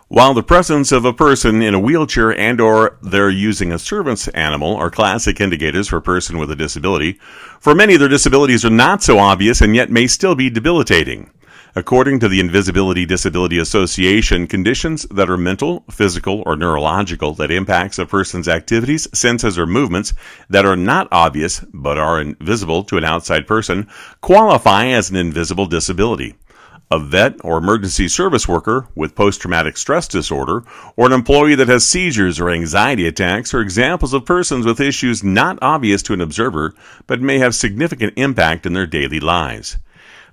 While the presence of a person in a wheelchair and or they're using a service animal are classic indicators for a person with a disability, for many their disabilities are not so obvious and yet may still be debilitating. According to the Invisibility Disability Association, conditions that are mental, physical, or neurological that impacts a person's activities, senses, or movements that are not obvious but are invisible to an outside person qualify as an invisible disability. A vet or emergency service worker with post-traumatic stress disorder, or an employee that has seizures or anxiety attacks are examples of persons with issues not obvious to an observer but may have significant impact in their daily lives.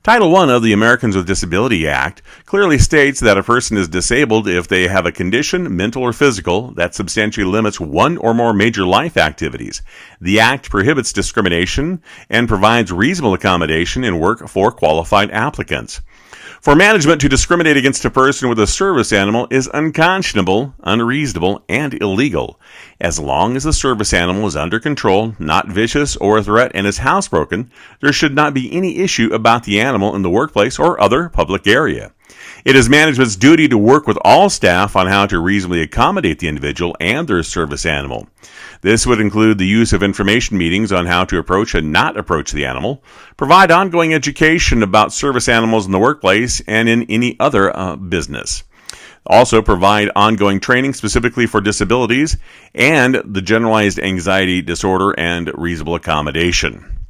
Title I of the Americans with Disability Act clearly states that a person is disabled if they have a condition, mental or physical, that substantially limits one or more major life activities. The Act prohibits discrimination and provides reasonable accommodation in work for qualified applicants. For management to discriminate against a person with a service animal is unconscionable, unreasonable, and illegal. As long as the service animal is under control, not vicious or a threat, and is housebroken, there should not be any issue about the animal in the workplace or other public area. It is management's duty to work with all staff on how to reasonably accommodate the individual and their service animal. This would include the use of information meetings on how to approach and not approach the animal, provide ongoing education about service animals in the workplace and in any other business. Also provide ongoing training specifically for disabilities and the generalized anxiety disorder and reasonable accommodation.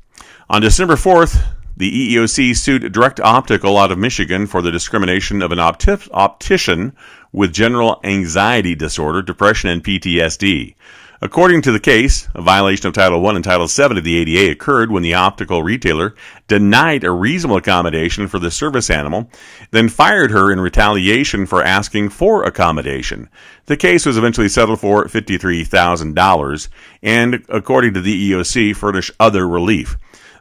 On December 4th, the EEOC sued Direct Optical out of Michigan for the discrimination of an optician with general anxiety disorder, depression, and PTSD. According to the case, a violation of Title I and Title VII of the ADA occurred when the optical retailer denied a reasonable accommodation for the service animal, then fired her in retaliation for asking for accommodation. The case was eventually settled for $53,000 and, according to the EEOC, furnished other relief.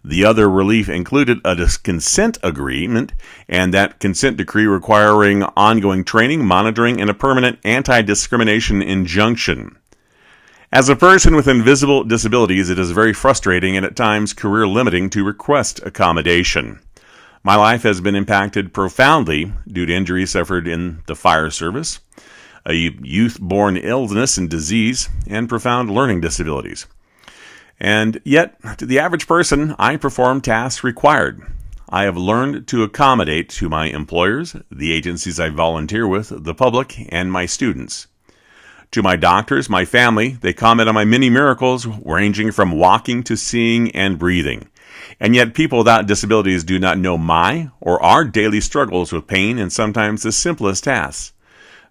The other relief included a consent agreement and that consent decree requiring ongoing training, monitoring, and a permanent anti-discrimination injunction. As a person with invisible disabilities, it is very frustrating and at times career-limiting to request accommodation. My life has been impacted profoundly due to injuries suffered in the fire service, a youth-born illness and disease, and profound learning disabilities. And yet, to the average person, I perform tasks required. I have learned to accommodate to my employers, the agencies I volunteer with, the public, and my students. To my doctors, my family, they comment on my many miracles ranging from walking to seeing and breathing. And yet people without disabilities do not know my or our daily struggles with pain and sometimes the simplest tasks.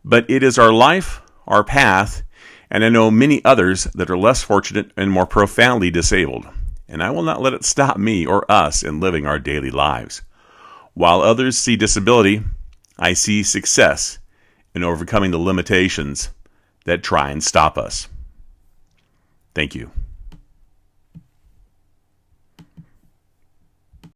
But it is our life, our path, and I know many others that are less fortunate and more profoundly disabled. And I will not let it stop me or us in living our daily lives. While others see disability, I see success in overcoming the limitations that try and stop us. Thank you.